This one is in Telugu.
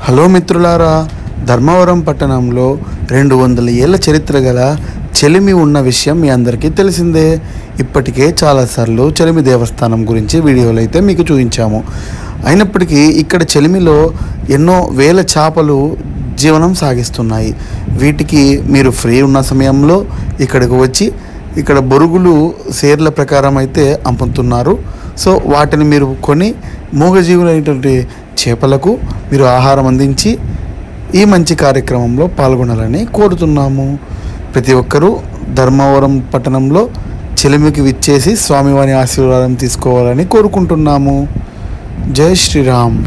హలో మిత్రులారా, ధర్మవరం పట్టణంలో 200 ఏళ్ల చరిత్ర గల చెలిమి ఉన్న విషయం మీ అందరికీ తెలిసిందే. ఇప్పటికే చాలాసార్లు చెలిమి దేవస్థానం గురించి వీడియోలు అయితే మీకు చూపించాము. అయినప్పటికీ ఇక్కడ చెలిమిలో ఎన్నో వేల చేపలు జీవనం సాగిస్తున్నాయి. వీటికి మీరు ఫ్రీ ఉన్న సమయంలో ఇక్కడికి వచ్చి ఇక్కడ బొరుగులు సేర్ల ప్రకారం అయితే అమ్ముతున్నారు. సో వాటిని మీరు కొని మూగజీవులైనటువంటి చేపలకు మీరు ఆహారం అందించి ఈ మంచి కార్యక్రమంలో పాల్గొనాలని కోరుతున్నాము. ప్రతి ఒక్కరూ ధర్మవరం పట్టణంలో చెలిమికి విచ్చేసి స్వామివారి ఆశీర్వాదం తీసుకోవాలని కోరుకుంటున్నాము. జై శ్రీరామ్.